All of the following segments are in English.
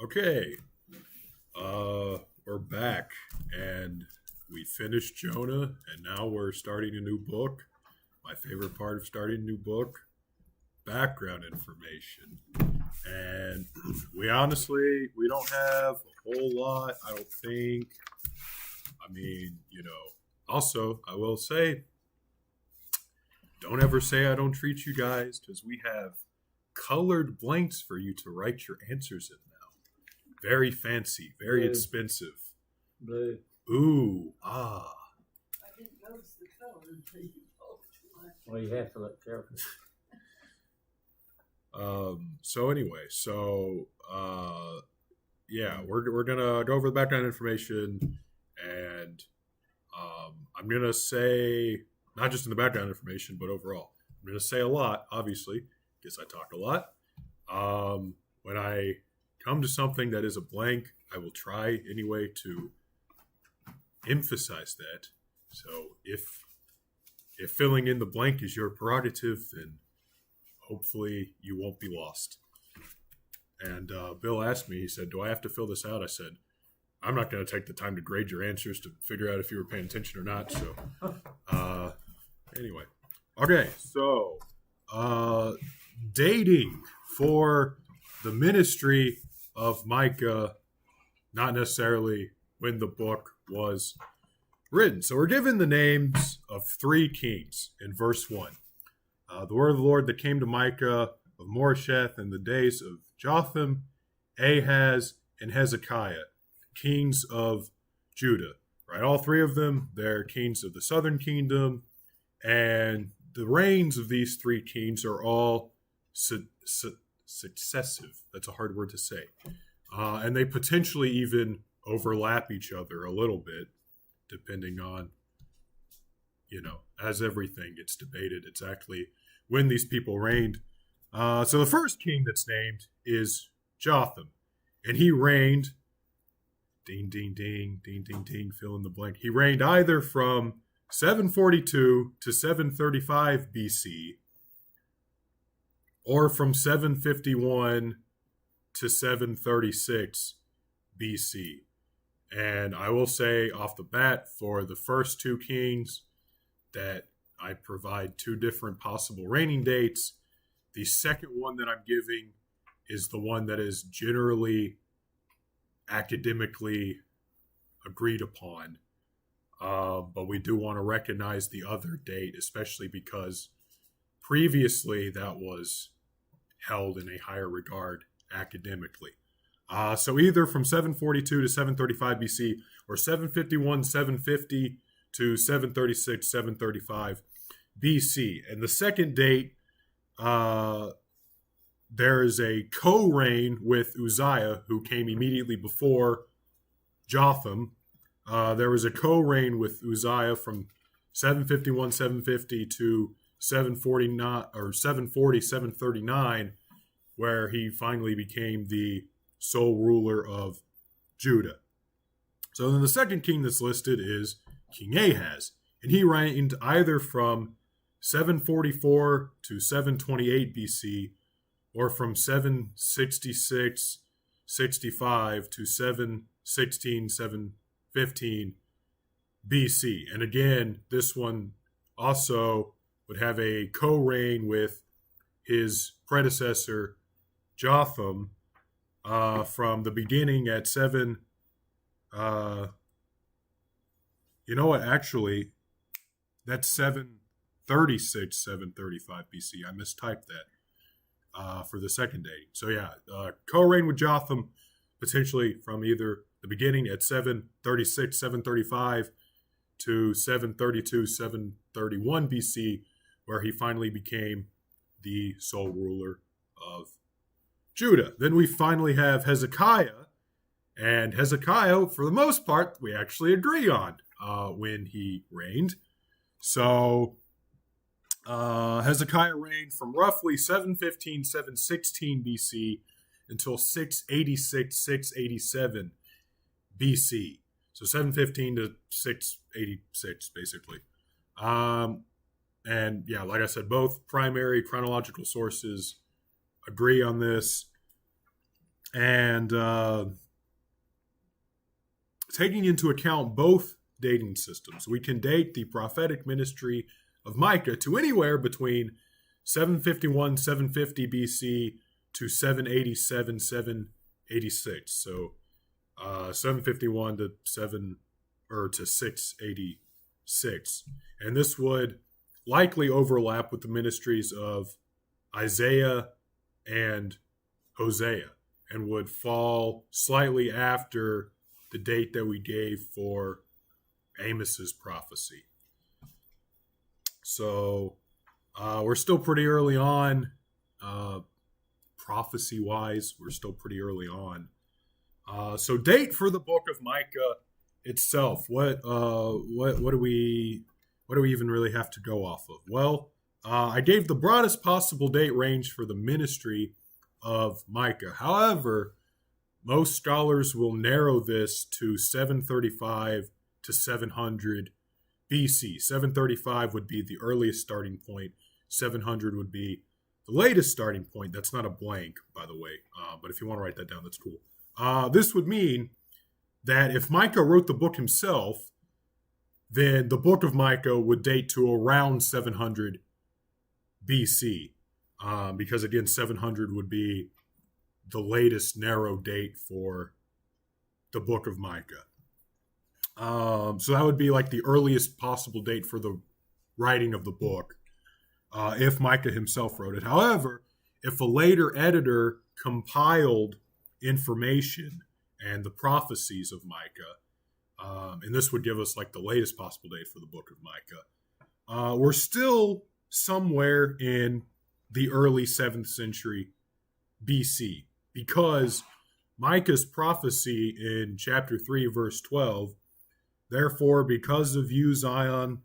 Okay, we're back, and we finished Jonah, and now we're starting a new book. My favorite part of starting a new book: background information. And we don't have a whole lot. I don't think. I mean, Also, I will say, don't ever say I don't treat you guys because we have colored blanks for you to write your answers in now. Very fancy, very Blue. expensive. Blue. Ooh, ah. I didn't notice the color until you told too much. Well, you have to look careful. So anyway, yeah, we're gonna go over the background information, and I'm gonna say not just in the background information, but overall. I'm gonna say a lot, obviously, because I talk a lot. When I come to something that is a blank, I will try anyway to emphasize that. So if filling in the blank is your prerogative, then hopefully you won't be lost. And Bill asked me, he said, "Do I have to fill this out?" I said, "I'm not going to take the time to grade your answers to figure out if you were paying attention or not." So, anyway. Okay, so dating for the ministry of Micah, not necessarily when the book was written. So we're given the names of three kings in verse 1. The word of the Lord that came to Micah of Moresheth in the days of Jotham, Ahaz, and Hezekiah, kings of Judah. Right, all three of them, they're kings of the southern kingdom, and the reigns of these three kings are all successive. That's a hard word to say. And they potentially even overlap each other a little bit, depending on, as everything gets debated, it's actually when these people reigned. So the first king that's named is Jotham, and he reigned, ding, ding, ding, ding, ding, ding, fill in the blank. He reigned either from 742 to 735 BC, or from 751 to 736 BC. And I will say off the bat for the first two kings that I provide two different possible reigning dates. The second one that I'm giving is the one that is generally academically agreed upon. But we do want to recognize the other date, especially because previously that was held in a higher regard academically. So either from 742 to 735 BC, or 751, 750 to 736, 735 BC. And the second date, there is a co-reign with Uzziah, who came immediately before Jotham. There was a co-reign with Uzziah from 751, 750 to 749 or 740, 739, where he finally became the sole ruler of Judah. So then the second king that's listed is King Ahaz, and he reigned either from 744 to 728 BC, or from 766, 65 to 716, 715 BC. And again, this one also would have a co-reign with his predecessor Jotham, from the beginning at 7. You know what? Actually, that's 736, 735 BC. I mistyped that for the second dating. So yeah, co-reign with Jotham, potentially from either the beginning at 736, 735 to 732, 731 BC, where he finally became the sole ruler of Judah. Then we finally have Hezekiah, and Hezekiah, for the most part, we actually agree on when he reigned. So Hezekiah reigned from roughly 715, 716 BC until 686, 687 BC. So 715 to 686, basically. And yeah, like I said, both primary chronological sources agree on this. And taking into account both dating systems, we can date the prophetic ministry of Micah to anywhere between 751, 750 BC to 787, 786. So 751 to 686, and this would likely overlap with the ministries of Isaiah and Hosea, and would fall slightly after the date that we gave for Amos's prophecy. So we're still pretty early on, prophecy-wise. We're still pretty early on. So date for the book of Micah itself. What do we even really have to go off of? Well, I gave the broadest possible date range for the ministry of Micah. However, most scholars will narrow this to 735 to 700 BC. 735 would be the earliest starting point. 700 would be the latest starting point. That's not a blank, by the way, but if you want to write that down, that's cool. This would mean that if Micah wrote the book himself, then the book of Micah would date to around 700 BC, because again, 700 would be the latest narrow date for the book of Micah. So that would be like the earliest possible date for the writing of the book, if Micah himself wrote it. However, if a later editor compiled information and the prophecies of Micah, and this would give us like the latest possible date for the book of Micah, we're still somewhere in the early 7th century BC, because Micah's prophecy in chapter 3, verse 12, therefore, because of you, Zion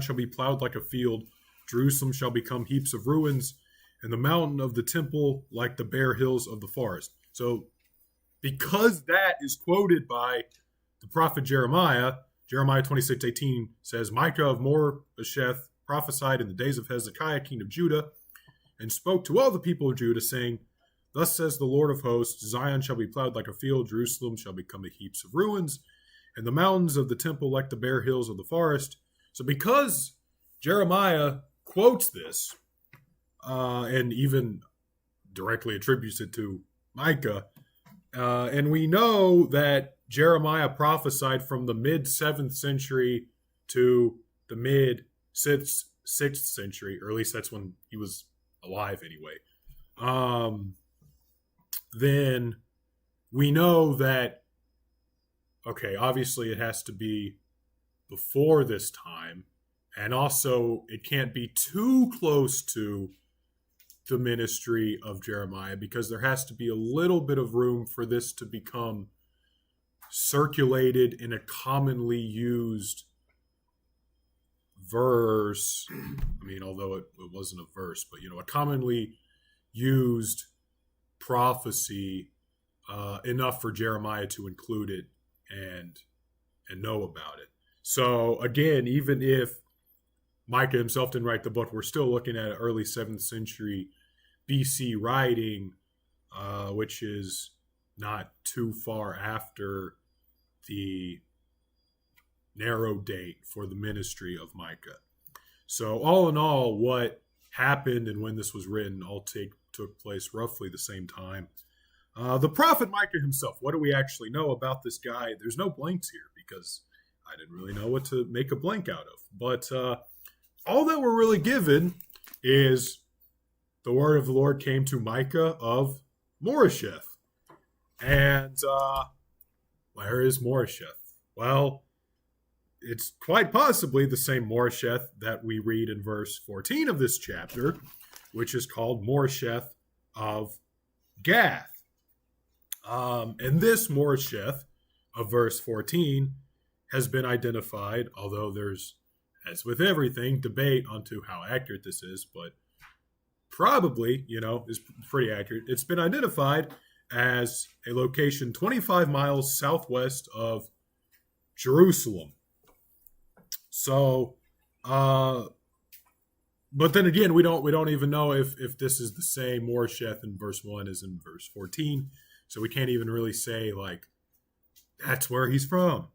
shall be plowed like a field, Jerusalem shall become heaps of ruins, and the mountain of the temple like the bare hills of the forest. So because that is quoted by the prophet Jeremiah 26:18 says, Micah of Moresheth prophesied in the days of Hezekiah, king of Judah, and spoke to all the people of Judah, saying, Thus says the Lord of hosts, Zion shall be plowed like a field, Jerusalem shall become a heaps of ruins, and the mountains of the temple like the bare hills of the forest. So because Jeremiah quotes this, and even directly attributes it to Micah, and we know that Jeremiah prophesied from the mid 7th century to the mid 6th century, or at least that's when he was alive anyway. Then we know that, okay, obviously it has to be before this time, and also it can't be too close to the ministry of Jeremiah, because there has to be a little bit of room for this to become circulated in a commonly used verse. I mean, although it wasn't a verse, but a commonly used prophecy, enough for Jeremiah to include it and know about it. So again, even if Micah himself didn't write the book, we're still looking at early 7th century BC writing, which is not too far after the narrow date for the ministry of Micah. So all in all, what happened and when this was written all took place roughly the same time. The prophet Micah himself, what do we actually know about this guy? There's no blanks here because I didn't really know what to make a blank out of. But all that we're really given is the word of the Lord came to Micah of Moresheth. And where is Moresheth? Well, it's quite possibly the same Moresheth that we read in verse 14 of this chapter, which is called Moresheth of Gath. And this Moresheth of verse 14 has been identified, although there's, as with everything, debate onto how accurate this is, but probably, is pretty accurate. It's been identified as a location 25 miles southwest of Jerusalem. So but then again, we don't even know if this is the same Moresheth in verse 1 as in verse 14. So we can't even really say like that's where he's from.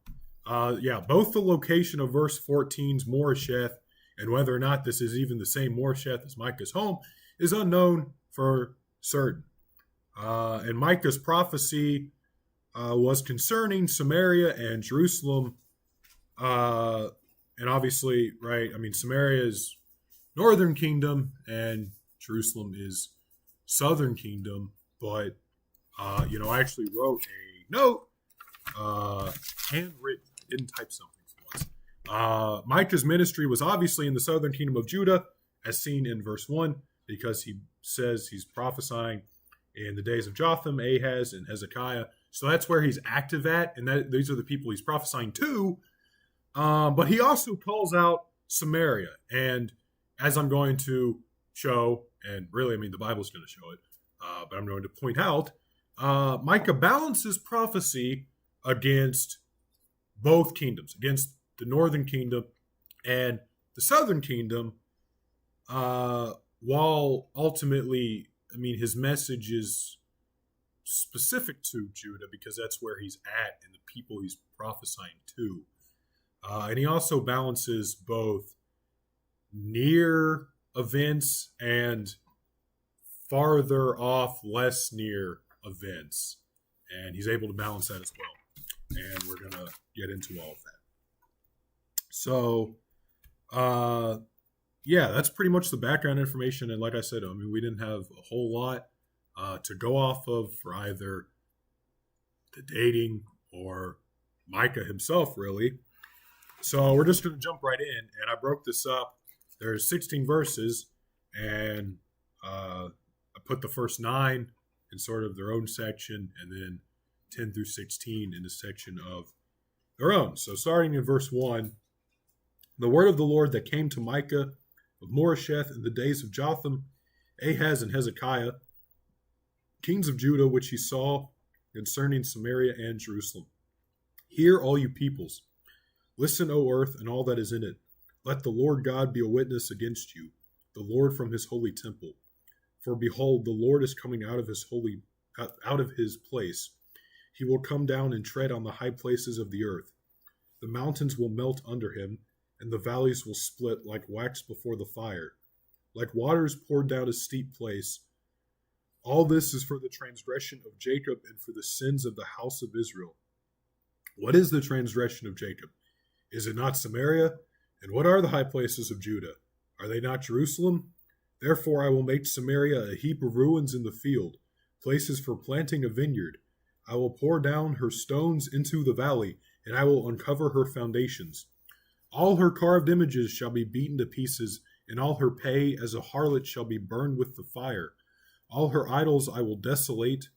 Yeah, both the location of verse 14's Moresheth and whether or not this is even the same Moresheth as Micah's home is unknown for certain. And Micah's prophecy was concerning Samaria and Jerusalem. And obviously, right, I mean, Samaria is northern kingdom and Jerusalem is southern kingdom. But, I actually wrote a note, handwritten, I didn't type something for once. Micah's ministry was obviously in the southern kingdom of Judah, as seen in verse 1, because he says he's prophesying in the days of Jotham, Ahaz, and Hezekiah. So that's where he's active at, and these are the people he's prophesying to. But he also calls out Samaria. And as I'm going to show, and really, I mean, the Bible's going to show it, but I'm going to point out, Micah balances prophecy against both kingdoms, against the northern kingdom and the southern kingdom, while ultimately, I mean, his message is specific to Judah because that's where he's at and the people he's prophesying to. And he also balances both near events and farther off, less near events. And he's able to balance that as well. And we're going to get into all of that. So, yeah, that's pretty much the background information. And like I said, I mean, we didn't have a whole lot to go off of for either the dating or Micah himself, really. So we're just going to jump right in. And I broke this up. There's 16 verses, and I put the first 9 in sort of their own section, and then 10 through 16 in the section of their own. So starting in verse 1, the word of the Lord that came to Micah of Moresheth in the days of Jotham, Ahaz, and Hezekiah, kings of Judah, which he saw concerning Samaria and Jerusalem. Hear, all you peoples. Listen, O earth, and all that is in it. Let the Lord God be a witness against you, the Lord from his holy temple. For behold, the Lord is coming out of his place. He will come down and tread on the high places of the earth. The mountains will melt under him, and the valleys will split like wax before the fire, like waters poured down a steep place. All this is for the transgression of Jacob and for the sins of the house of Israel. What is the transgression of Jacob? Is it not Samaria? And what are the high places of Judah? Are they not Jerusalem? Therefore I will make Samaria a heap of ruins in the field, places for planting a vineyard. I will pour down her stones into the valley, and I will uncover her foundations. All her carved images shall be beaten to pieces, and all her pay as a harlot shall be burned with the fire. All her idols I will desolate,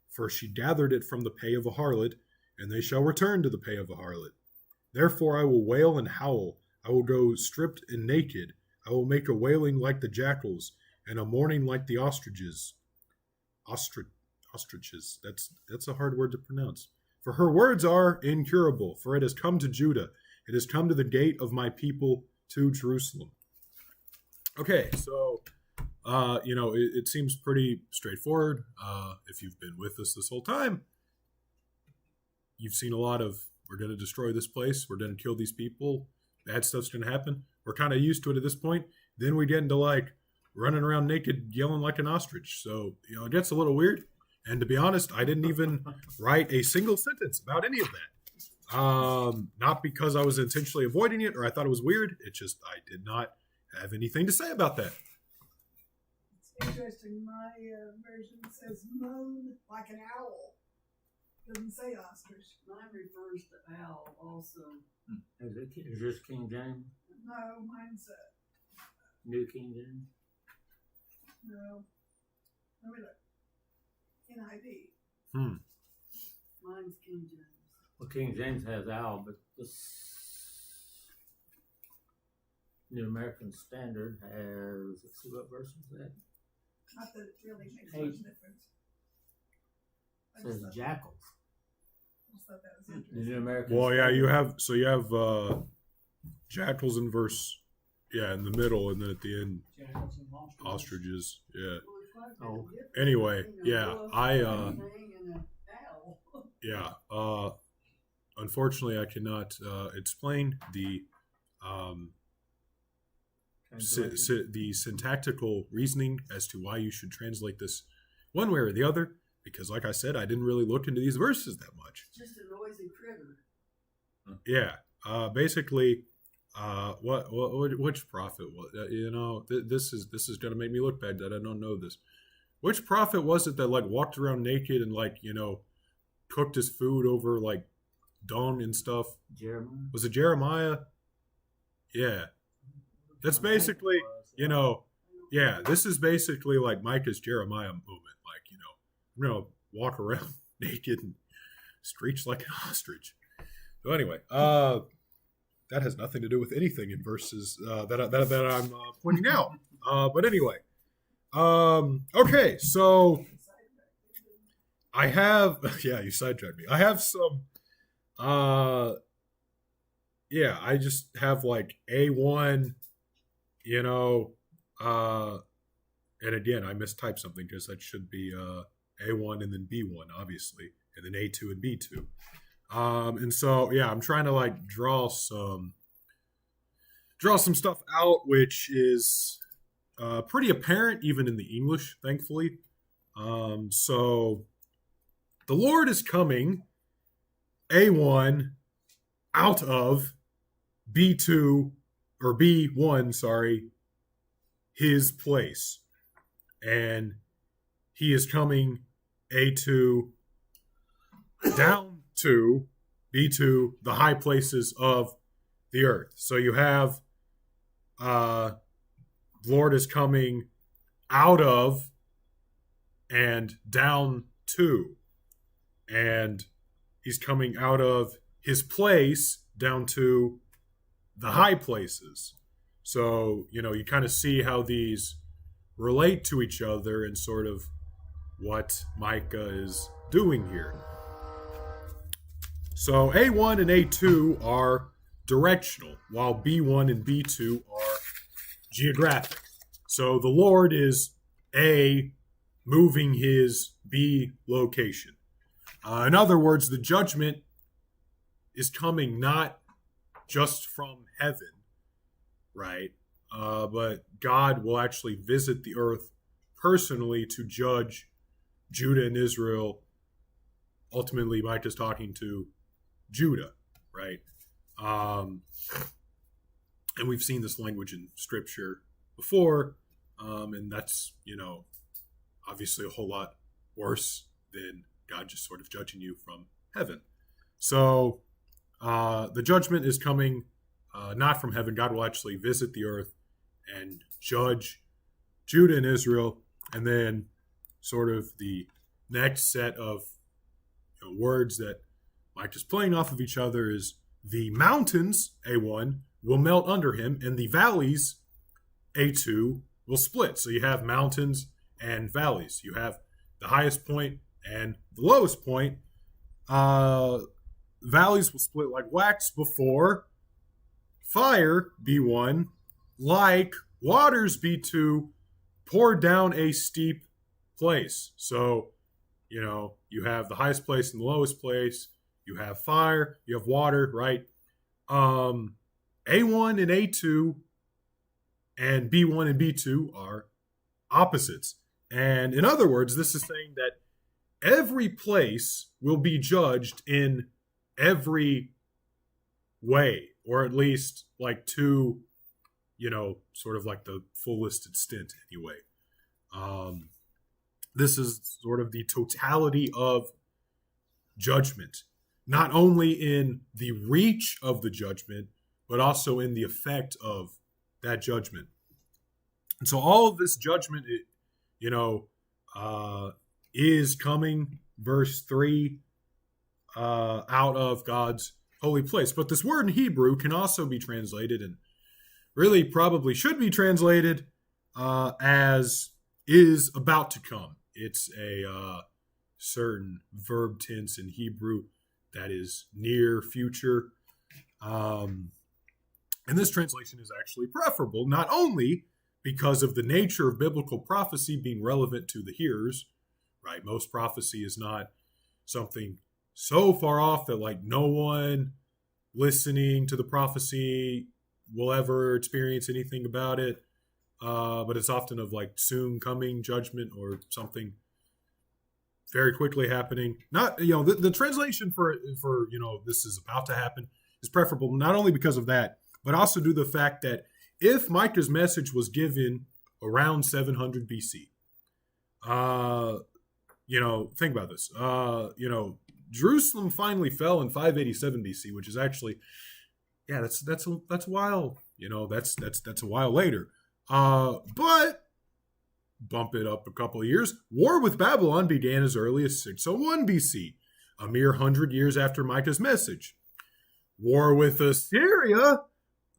for she gathered it from the pay of a harlot, and they shall return to the pay of a harlot. Therefore I will wail and howl. I will go stripped and naked. I will make a wailing like the jackals, and a mourning like the ostriches. Ostriches. That's a hard word to pronounce. For her words are incurable, for it has come to Judah. It has come to the gate of my people, to Jerusalem. Okay, so, it seems pretty straightforward. If you've been with us this whole time, you've seen a lot of, we're going to destroy this place, we're going to kill these people, bad stuff's going to happen. We're kind of used to it at this point. Then we get into like running around naked, yelling like an ostrich. So, it gets a little weird. And to be honest, I didn't even write a single sentence about any of that. Not because I was intentionally avoiding it or I thought it was weird. It's just I did not have anything to say about that. It's interesting. My version says moan like an owl. Doesn't say ostrich. Mine refers to owl also. Is this King James? No, mine's New King James? no. Let me look. NIV. Mine's King James. Well, King James has owl, but this New American Standard has, let's see what verse is that? Not that it really makes Hey. much difference. I It just says thought- jackals. I just thought that was The interesting. New American Well, yeah, Standard. you have jackals in verse Yeah, in the middle, and then at the end, ostriches. Yeah. Oh. Anyway, yeah, unfortunately, I cannot explain the the syntactical reasoning as to why you should translate this one way or the other, because, like I said, I didn't really look into these verses that much. It's just a noisy critter. Yeah. Basically, which prophet was this is gonna make me look bad that I don't know this. Which prophet was it that like walked around naked and like cooked his food over like dung and stuff? Jeremiah. Was it Jeremiah? Yeah. That's basically yeah. This is basically like Micah's Jeremiah moment. Like I'm gonna walk around naked and screech like an ostrich. So anyway, that has nothing to do with anything in verses that I'm pointing out. But anyway, okay, so I have yeah, you sidetracked me. I have some yeah, I just have like A1, and again, I mistyped something because that should be A1 and then B1, obviously, and then A2 and B2. And so yeah, I'm trying to like draw some stuff out, which is pretty apparent even in the English, thankfully. So the Lord is coming, A1, out of B2 or B1, sorry, his place, and he is coming, A2, down to B2, the high places of the earth. So you have Lord is coming out of and down to, and he's coming out of his place down to the high places. So you kind of see how these relate to each other and sort of what Micah is doing here. So A1 and A2 are directional, while B1 and B2 are geographic. So the Lord is A, moving his B location. In other words, the judgment is coming not just from heaven, right? But God will actually visit the earth personally to judge Judah and Israel. Ultimately, Micah's talking to Judah, right? And we've seen this language in Scripture before, and that's obviously a whole lot worse than God just sort of judging you from heaven. So the judgment is coming not from heaven. God will actually visit the earth and judge Judah and Israel, and then sort of the next set of words that Mike is playing off of each other is the mountains, A1, will melt under him, and the valleys, A2, will split. So you have mountains and valleys. You have the highest point and the lowest point. Valleys will split like wax before fire, B1, like waters, B2, pour down a steep place. So, you have the highest place and the lowest place. You have fire, you have water, right? A1 and A2 and B1 and B2 are opposites. And in other words, this is saying that every place will be judged in every way, or at least like to, sort of like the fullest extent anyway. This is sort of the totality of judgment, not only in the reach of the judgment, but also in the effect of that judgment. And so all of this judgment, is coming, verse 3, out of God's holy place. But this word in Hebrew can also be translated, and really probably should be translated, as is about to come. It's a certain verb tense in Hebrew that is near future. And this translation is actually preferable, not only because of the nature of biblical prophecy being relevant to the hearers, right? Most prophecy is not something so far off that like no one listening to the prophecy will ever experience anything about it. But it's often of like soon coming judgment or something very quickly happening. Not, the translation for this is about to happen is preferable, not only because of that, but also due to the fact that if Micah's message was given around 700 BC, think about this. Jerusalem finally fell in 587 BC, which is actually, that's a while. That's a while later. But bump it up a couple of years. War with Babylon began as early as 601 BC, a mere 100 years after Micah's message. War with Assyria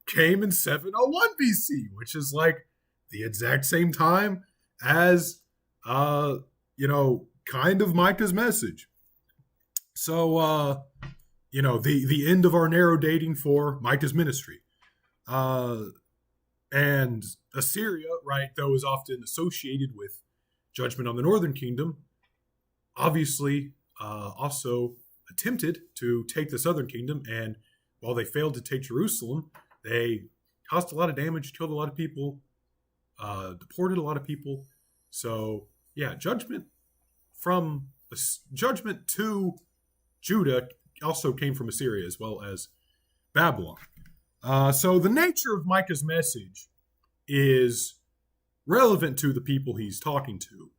came in 701 BC, which is like the exact same time as, kind of Micah's message. So, the end of our narrow dating for Micah's ministry. And Assyria, right, though is often associated with judgment on the northern kingdom, obviously also attempted to take the southern kingdom. And while they failed to take Jerusalem, they caused a lot of damage, killed a lot of people, deported a lot of people. So, judgment to Judah also came from Assyria as well as Babylon. So the nature of Micah's message is relevant to the people he's talking to.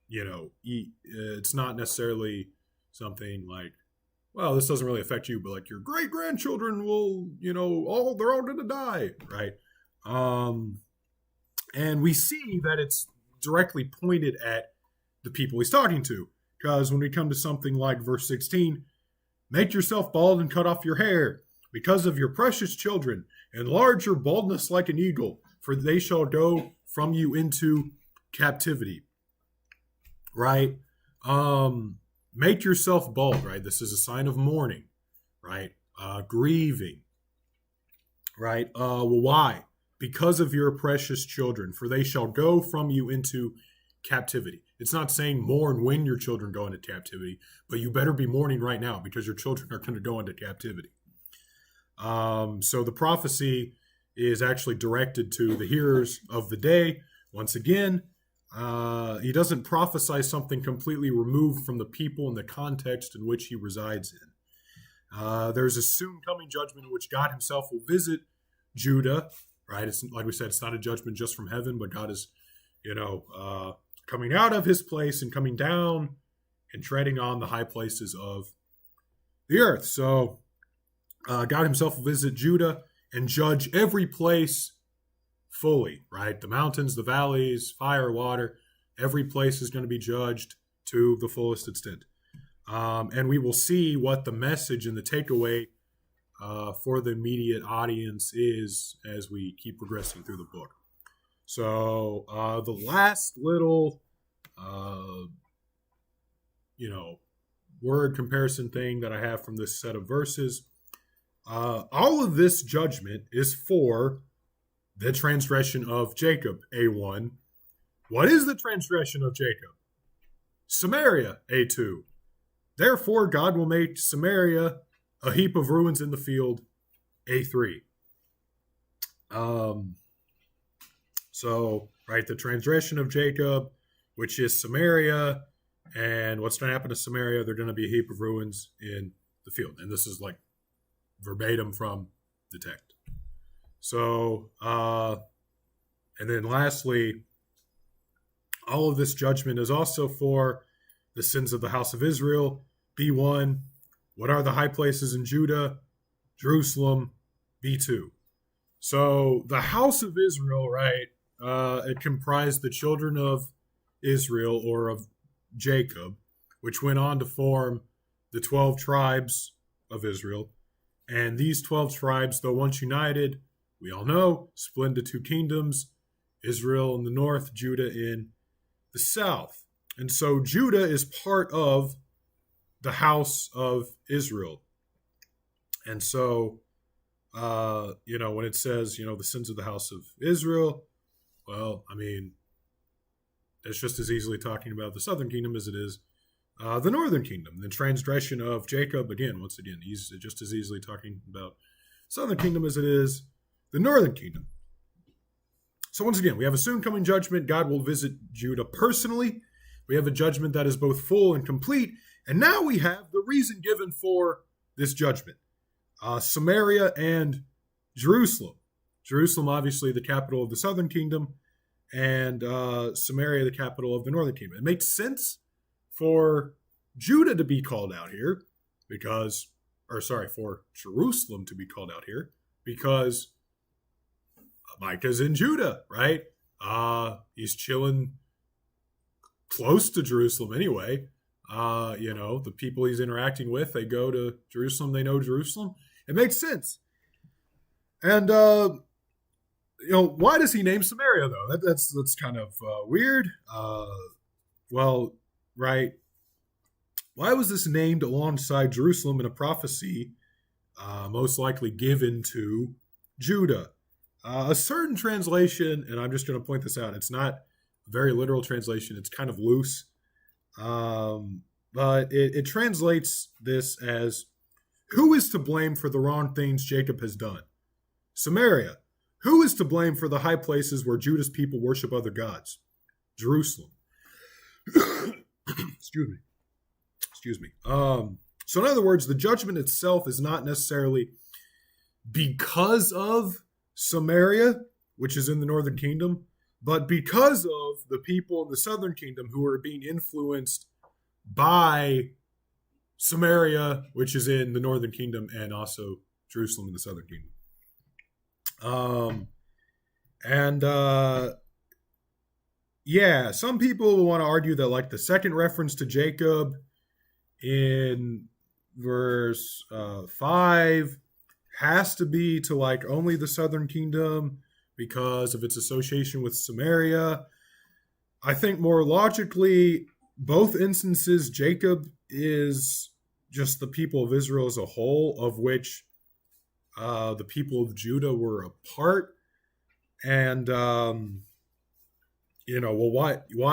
It's not necessarily something like, well, this doesn't really affect you, but like your great grandchildren will, they're all going to die, right? And we see that it's directly pointed at the people he's talking to, because when we come to something like verse 16, make yourself bald and cut off your hair because of your precious children. Enlarge your baldness like an eagle, for they shall go from you into captivity. Right? Make yourself bald, right? This is a sign of mourning, right? Grieving, right? Why? Because of your precious children, for they shall go from you into captivity. It's not saying mourn when your children go into captivity, but you better be mourning right now because your children are going to go into captivity. So the prophecy is actually directed to the hearers of the day. Once again, he doesn't prophesy something completely removed from the people and the context in which he resides in. There's a soon coming judgment in which God himself will visit Judah, right? It's like we said, it's not a judgment just from heaven, but God is, coming out of his place and coming down and treading on the high places of the earth. So God himself will visit Judah and judge every place fully, right? The mountains, the valleys, fire, water, every place is going to be judged to the fullest extent. And we will see what the message and the takeaway for the immediate audience is as we keep progressing through the book. So the last little, word comparison thing that I have from this set of verses, all of this judgment is for the transgression of Jacob, A1. What is the transgression of Jacob? Samaria, A2. Therefore, God will make Samaria a heap of ruins in the field, A3. So, right, the transgression of Jacob, which is Samaria, and what's going to happen to Samaria? They're going to be a heap of ruins in the field. And this is like verbatim from the text. So, and then lastly, all of this judgment is also for the sins of the house of Israel. B1, what are the high places in Judah? Jerusalem, B2. So the house of Israel, right, it comprised the children of Israel, or of Jacob, which went on to form the 12 tribes of Israel. And these 12 tribes, though once united, we all know, split into two kingdoms, Israel in the north, Judah in the south. And so Judah is part of the house of Israel. And so when it says, the sins of the house of Israel, well, I mean, it's just as easily talking about the southern kingdom as it is the northern kingdom. The transgression of Jacob, once again, he's just as easily talking about southern kingdom as it is the northern kingdom. So once again, we have a soon coming judgment. God will visit Judah personally. We have a judgment that is both full and complete. And now we have the reason given for this judgment. Samaria and Jerusalem. Jerusalem, obviously, the capital of the southern kingdom, and Samaria, the capital of the northern kingdom. It makes sense for Judah to be called out here for Jerusalem to be called out here because Micah's in Judah, right? He's chilling close to Jerusalem anyway. The people he's interacting with, they go to Jerusalem, they know Jerusalem. It makes sense. And, why does he name Samaria, though? That's kind of weird. Right. Why was this named alongside Jerusalem in a prophecy most likely given to Judah? A certain translation, and I'm just going to point this out, it's not a very literal translation. It's kind of loose. But it translates this as, who is to blame for the wrong things Jacob has done? Samaria. Who is to blame for the high places where Judah's people worship other gods? Jerusalem. Excuse me. So in other words, the judgment itself is not necessarily because of Samaria, which is in the northern kingdom, but because of the people in the southern kingdom who are being influenced by Samaria, which is in the northern kingdom, and also Jerusalem in the southern kingdom. Some people want to argue that like the second reference to Jacob in verse 5 has to be to like only the southern kingdom because of its association with Samaria. I think more logically, both instances, Jacob is just the people of Israel as a whole, of which the people of Judah were a part. And, why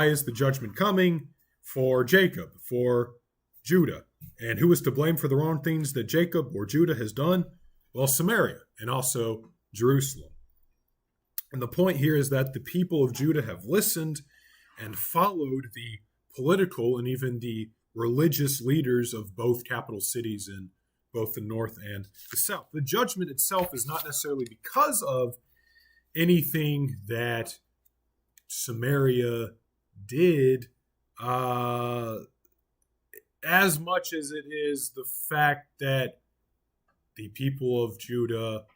is the judgment coming for Jacob, for Judah? And who is to blame for the wrong things that Jacob or Judah has done? Well, Samaria and also Jerusalem. And the point here is that the people of Judah have listened and followed the political and even the religious leaders of both capital cities in both the north and the south. The judgment itself is not necessarily because of anything that Samaria did, as much as it is the fact that the people of Judah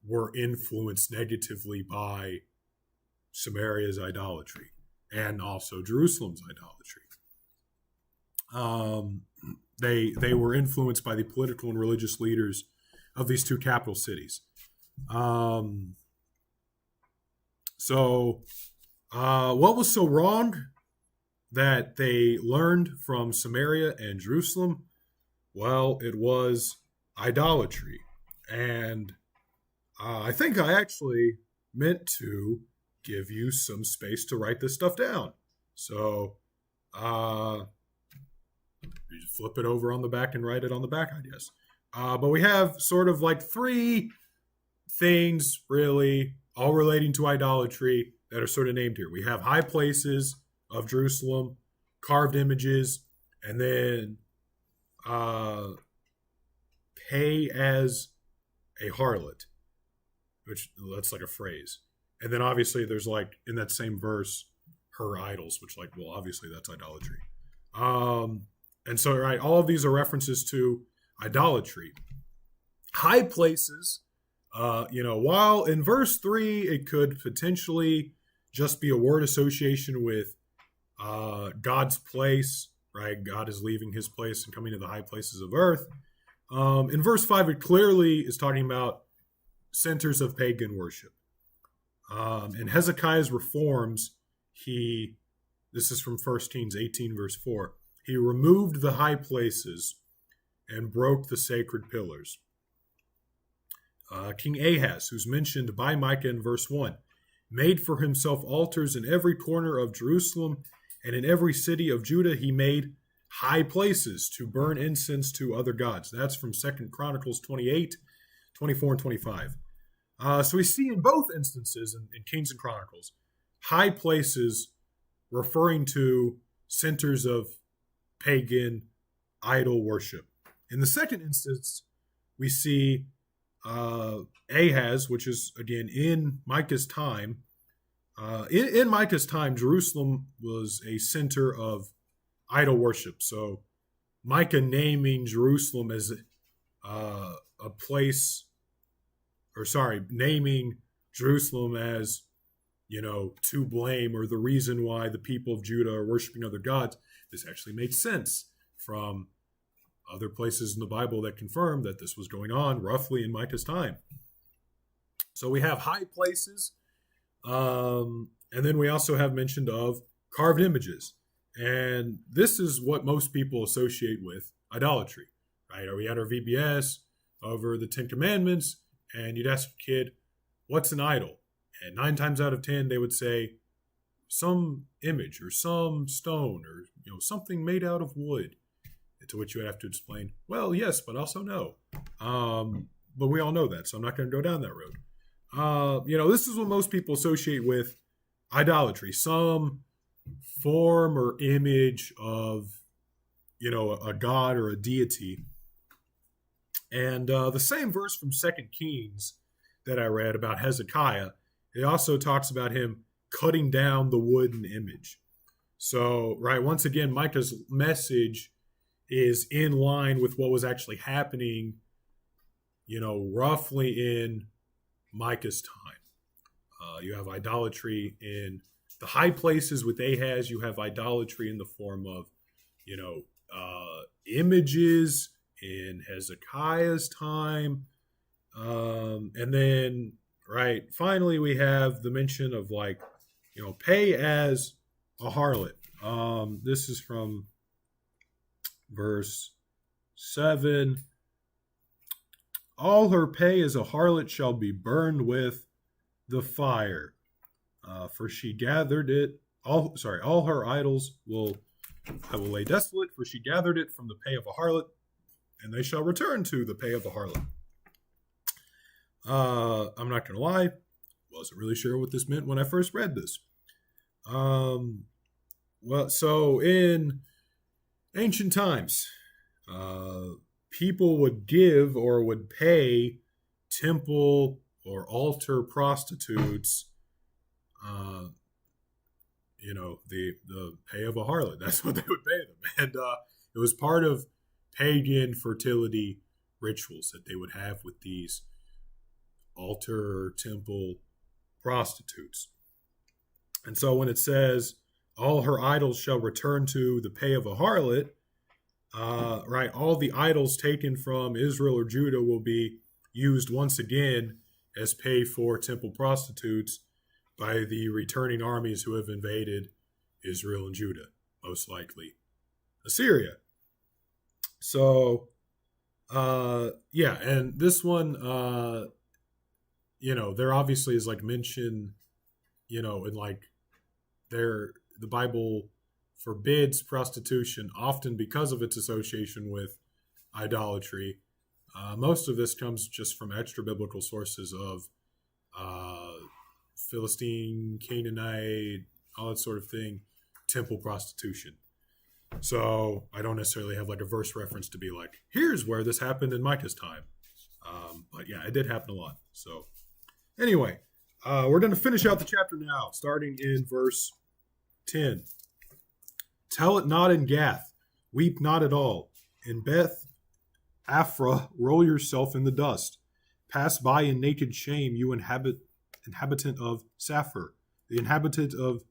were influenced negatively by Samaria's idolatry and also Jerusalem's idolatry. They were influenced by the political and religious leaders of these two capital cities. What was so wrong that they learned from Samaria and Jerusalem? Well, it was idolatry. And I think I actually meant to give you some space to write this stuff down. So you just flip it over on the back and write it on the back, I guess. But we have sort of like three things, really, all relating to idolatry that are sort of named here. We have high places of Jerusalem, carved images, and then pay as a harlot, which that's like a phrase. And then obviously there's like in that same verse, her idols, which like, well, obviously that's idolatry. And so, right, all of these are references to idolatry. High places, while in verse 3, it could potentially just be a word association with God's place, right? God is leaving his place and coming to the high places of earth. In verse 5, it clearly is talking about centers of pagan worship. In Hezekiah's reforms, this is from 1 Kings 18, verse 4, he removed the high places and broke the sacred pillars. King Ahaz, who's mentioned by Micah in verse 1, made for himself altars in every corner of Jerusalem, and in every city of Judah he made high places to burn incense to other gods. That's from 2 Chronicles 28, 24, and 25. So we see in both instances in Kings and Chronicles, high places referring to centers of pagan idol worship. In the second instance, we see Ahaz, which is again in Micah's time. In Micah's time, Jerusalem was a center of idol worship. So Micah naming Jerusalem as a place, naming Jerusalem as, to blame or the reason why the people of Judah are worshiping other gods. This actually made sense from other places in the Bible that confirm that this was going on roughly in Micah's time. So we have high places, and then we also have mention of carved images. And this is what most people associate with idolatry, right? Are we at our VBS over the 10 Commandments, and you'd ask a kid, what's an idol? And 9 times out of 10, they would say some image or some stone or something made out of wood. To which you would have to explain, well, yes, but also no. But we all know that, so I'm not going to go down that road. This is what most people associate with idolatry, some form or image of, a god or a deity. And the same verse from 2 Kings that I read about Hezekiah, it also talks about him cutting down the wooden image. So, right, once again, Micah's message is in line with what was actually happening, roughly in Micah's time. You have idolatry in the high places with Ahaz. You have idolatry in the form of, images in Hezekiah's time. And then, right, finally we have the mention of pay as a harlot. This is from verse 7. All her pay as a harlot shall be burned with the fire, for she gathered it. All her idols I will lay desolate, for she gathered it from the pay of a harlot, and they shall return to the pay of a harlot. I'm not going to lie, wasn't really sure what this meant when I first read this. So in ancient times, people would give or would pay temple or altar prostitutes, the pay of a harlot. That's what they would pay them. And it was part of pagan fertility rituals that they would have with these altar or temple prostitutes. And so when it says, all her idols shall return to the pay of a harlot, all the idols taken from Israel or Judah will be used once again as pay for temple prostitutes by the returning armies who have invaded Israel and Judah, most likely Assyria. So, and this one, there obviously is mention, in the Bible forbids prostitution often because of its association with idolatry. Most of this comes just from extra biblical sources of Philistine, Canaanite, all that sort of thing, temple prostitution. So I don't necessarily have a verse reference to be here's where this happened in Micah's time. But yeah, it did happen a lot. So anyway, we're going to finish out the chapter now, starting in verse 10. Tell it not in Gath, weep not at all. In Beth Aphrah, roll yourself in the dust. Pass by in naked shame, you inhabitant of Saphir. The inhabitant of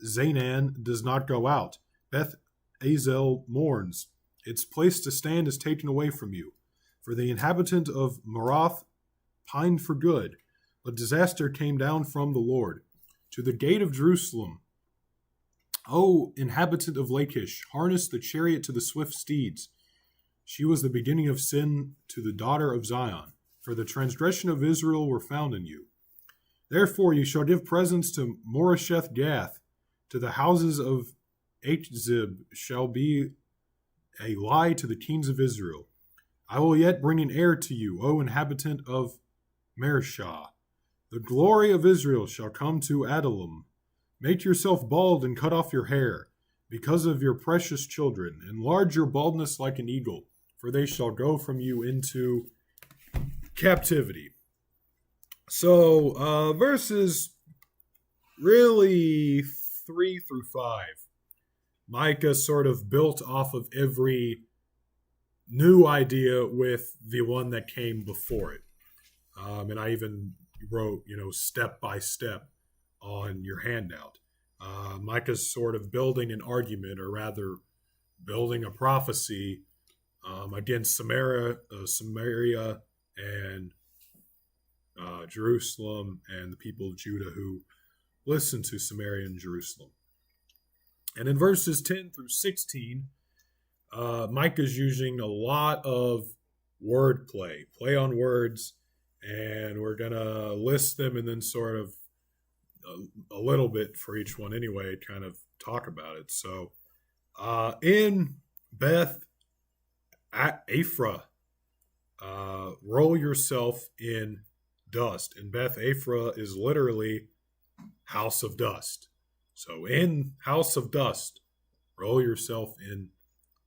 Zaanan does not go out. Beth Azel mourns. Its place to stand is taken away from you. For the inhabitant of Marath pined for good, but disaster came down from the Lord. To the gate of Jerusalem, O inhabitant of Lachish, harness the chariot to the swift steeds. She was the beginning of sin to the daughter of Zion. for the transgression of Israel were found in you. Therefore you shall give presents to Moresheth Gath, to the houses of Achzib shall be a lie to the kings of Israel. I will yet bring an heir to you, O inhabitant of Mareshah. The glory of Israel shall come to Adullam. Make yourself bald and cut off your hair, because of your precious children. Enlarge your baldness like an eagle, for they shall go from you into captivity. So, verses really 3 through 5. Micah sort of built off of every new idea with the one that came before it. And I even wrote, step by step on your handout. Micah's sort of building an argument, or rather building a prophecy against Samaria and Jerusalem and the people of Judah who listen to Samaria and Jerusalem. And in verses 10 through 16, Micah's using a lot of wordplay, play on words, and we're going to list them and then sort of a little bit for each one anyway, kind of talk about it. So in Beth Aphrah, roll yourself in dust. And Beth Aphrah is literally house of dust. So in house of dust, roll yourself in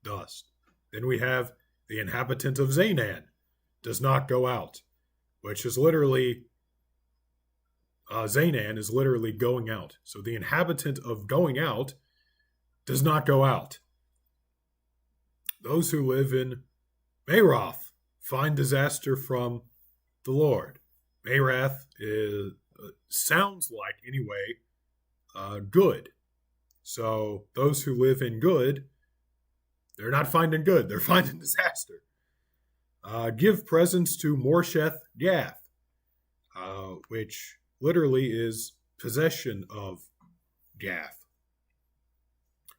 dust. Then we have the inhabitant of Zanan does not go out, which is literally, Zanan is literally going out. So the inhabitant of going out does not go out. Those who live in Maroth find disaster from the Lord. Marath sounds like, anyway, good. So those who live in good, they're not finding good, they're finding disaster. Give presents to Moresheth Gath, which literally is possession of Gath.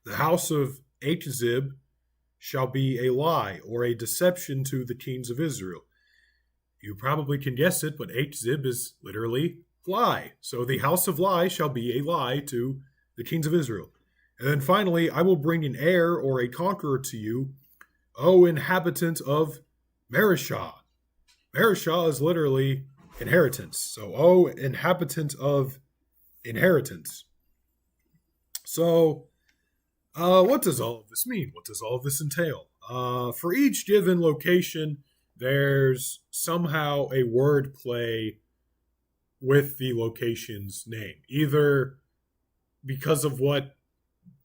The house of Achzib shall be a lie or a deception to the kings of Israel. You probably can guess it, but Achzib is literally lie. So the house of lie shall be a lie to the kings of Israel. And then finally, I will bring an heir or a conqueror to you, O inhabitant of Mareshah. Mareshah is literally inheritance. So, O inhabitant of inheritance. So, what does all of this mean? What does all of this entail? For each given location, there's somehow a word play with the location's name, either because of what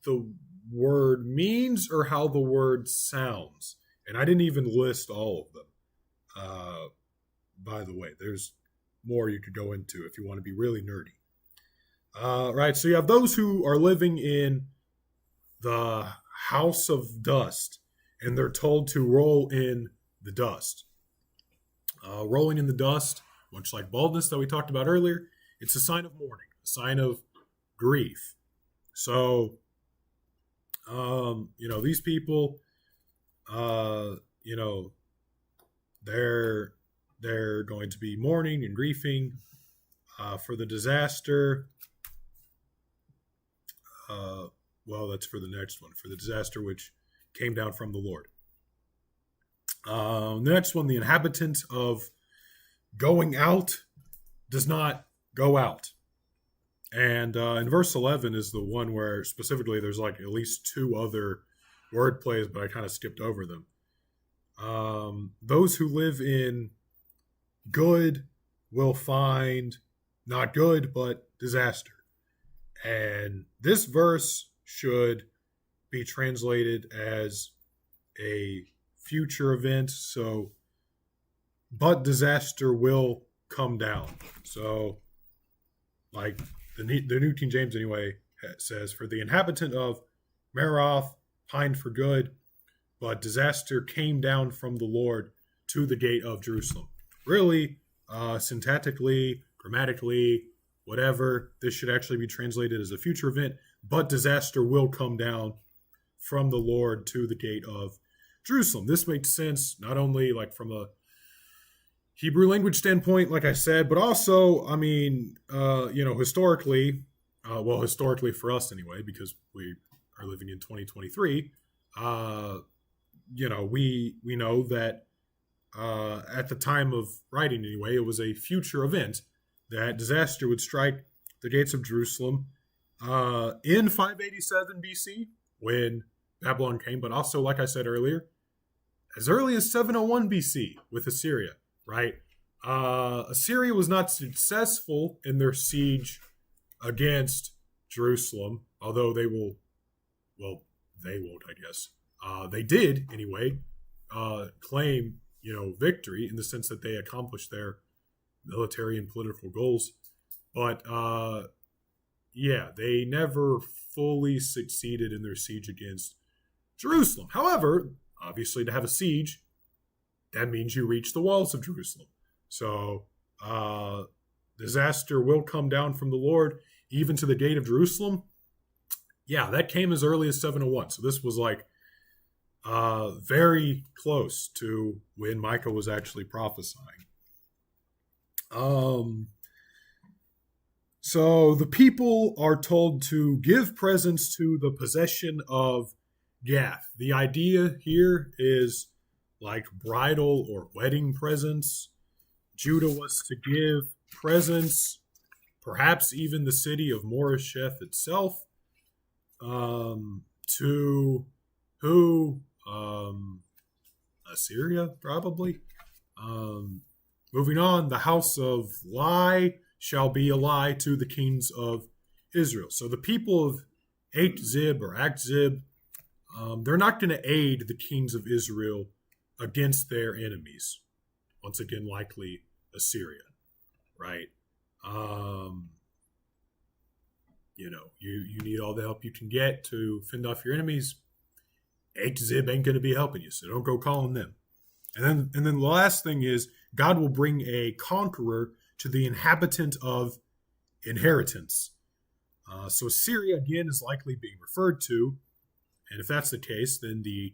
the word means or how the word sounds. And I didn't even list all of them. By the way, there's more you could go into if you want to be really nerdy. Right, so you have those who are living in the house of dust, and they're told to roll in the dust. Rolling in the dust, much like baldness that we talked about earlier, it's a sign of mourning, a sign of grief. So, these people, they're going to be mourning and grieving for the disaster. That's for the next one, for the disaster which came down from the Lord. The next one, the inhabitant of going out does not go out. And in verse 11 is the one where specifically there's like at least two other word plays, but I kind of skipped over them. Those who live in good will find not good, but disaster. And this verse should be translated as a future event. So, but disaster will come down. So, like the New King James anyway says, for the inhabitant of Maroth pined for good, but disaster came down from the Lord to the gate of Jerusalem. Really, syntactically, grammatically, whatever, this should actually be translated as a future event, but disaster will come down from the Lord to the gate of Jerusalem. This makes sense not only like from a Hebrew language standpoint, like I said, but also, I mean, historically, historically for us anyway, because we are living in 2023, we know that at the time of writing anyway, it was a future event that disaster would strike the gates of Jerusalem in 587 BC when Babylon came, but also, like I said earlier, as early as 701 BC with Assyria, right? Assyria was not successful in their siege against Jerusalem, although they won't, I guess. They did, anyway, claim, victory in the sense that they accomplished their military and political goals. But, they never fully succeeded in their siege against Jerusalem. However, obviously, to have a siege, that means you reach the walls of Jerusalem. So, disaster will come down from the Lord, even to the gate of Jerusalem. Yeah, that came as early as 701. So this was like very close to when Micah was actually prophesying. So the people are told to give presents to the possession of Gath. The idea here is like bridal or wedding presents. Judah was to give presents, perhaps even the city of Moresheth itself, to who? Assyria, probably. Moving on, the house of Lai shall be a lie to the kings of Israel. So the people of Achzib or Akzib, they're not going to aid the kings of Israel against their enemies. Once again, likely Assyria, right? You need all the help you can get to fend off your enemies. Achzib ain't going to be helping you, so don't go calling them. And then the last thing is God will bring a conqueror to the inhabitant of inheritance. So Assyria again is likely being referred to, and if that's the case, then the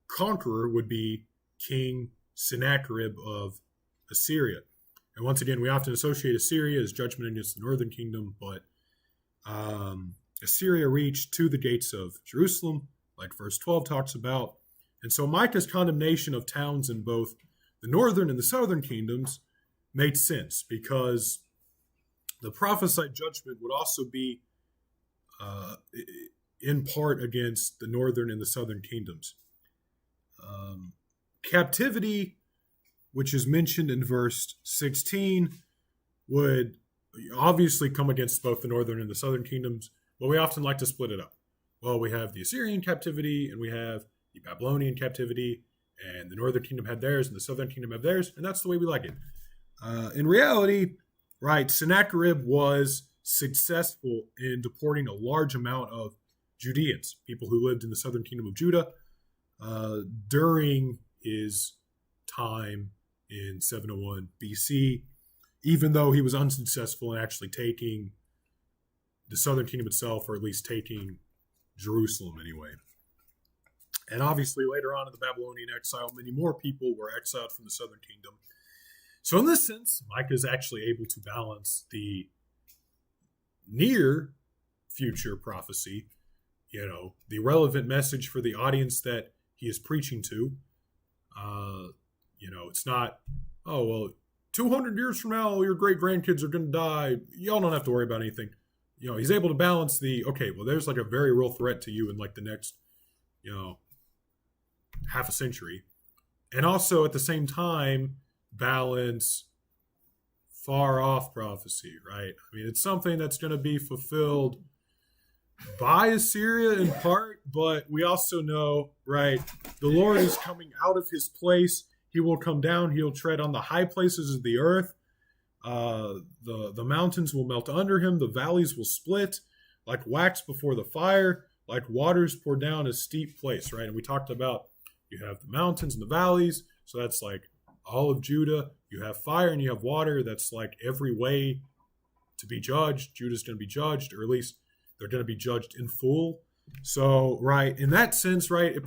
conqueror would be King Sennacherib of Assyria. And once again, we often associate Assyria as judgment against the northern kingdom, but Assyria reached to the gates of Jerusalem, like verse 12 talks about. And so Micah's condemnation of towns in both the northern and the southern kingdoms made sense, because the prophesied judgment would also be in part against the northern and the southern kingdoms. Captivity, which is mentioned in verse 16, would obviously come against both the northern and the southern kingdoms, but we often like to split it up. Well, we have the Assyrian captivity, and we have the Babylonian captivity, and the northern kingdom had theirs, and the southern kingdom had theirs, and that's the way we like it. In reality, right, Sennacherib was successful in deporting a large amount of Judeans, people who lived in the southern kingdom of Judah, during his time in 701 BC, even though he was unsuccessful in actually taking the southern kingdom itself, or at least taking Jerusalem anyway. And obviously later on in the Babylonian exile, many more people were exiled from the southern kingdom. So in this sense, Micah is actually able to balance the near future prophecy, the relevant message for the audience that he is preaching to. It's not, 200 years from now, your great grandkids are going to die. Y'all don't have to worry about anything. He's able to balance there's like a very real threat to you in like the next, half a century. And also at the same time, balance far off prophecy, right? I mean, it's something that's going to be fulfilled by Assyria in part, but we also know, right, the Lord is coming out of his place. He will come down. He'll tread on the high places of the earth. The mountains will melt under him. The valleys will split like wax before the fire, like waters pour down a steep place, right? And we talked about you have the mountains and the valleys. So that's like all of Judah. You have fire and you have water. That's like every way to be judged. Judah's going to be judged, or at least they're going to be judged in full. So, right, in that sense, right, the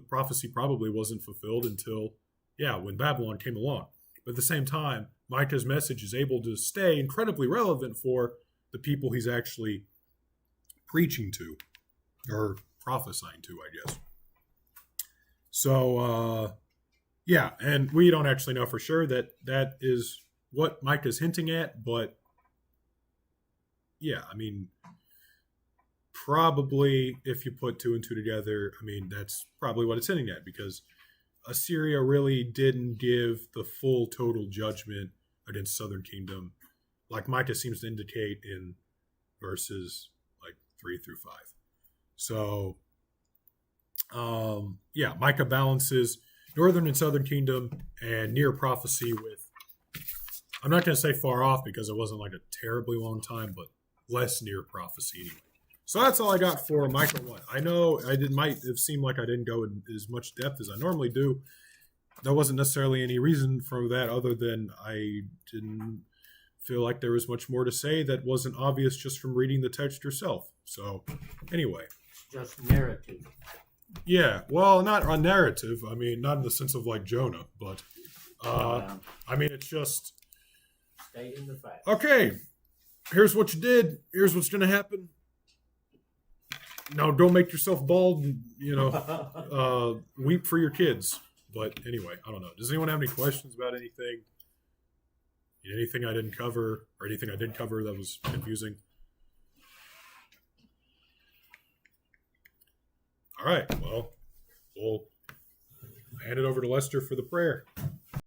prophecy probably wasn't fulfilled until, when Babylon came along. But at the same time, Micah's message is able to stay incredibly relevant for the people he's actually preaching to, or prophesying to, I guess. So, and we don't actually know for sure that is what Micah's hinting at, but probably if you put two and two together, that's probably what it's hinting at, because Assyria really didn't give the full total judgment against Southern Kingdom, like Micah seems to indicate in verses like 3 through 5. So, Micah balances Northern and Southern Kingdom and near prophecy with, I'm not going to say far off because it wasn't like a terribly long time, but less near prophecy anyway. So that's all I got for Micah 1. I know might have seemed like I didn't go in as much depth as I normally do. There wasn't necessarily any reason for that other than I didn't feel like there was much more to say that wasn't obvious just from reading the text yourself. So anyway. Just narrative. Yeah, well, not a narrative. Not in the sense of like Jonah, but it's just stating the fact. Okay, here's what you did. Here's what's going to happen. Now go make yourself bald and, weep for your kids. But anyway, I don't know. Does anyone have any questions about anything? Anything I didn't cover, or anything I did cover that was confusing? All right, well, we'll hand it over to Lester for the prayer.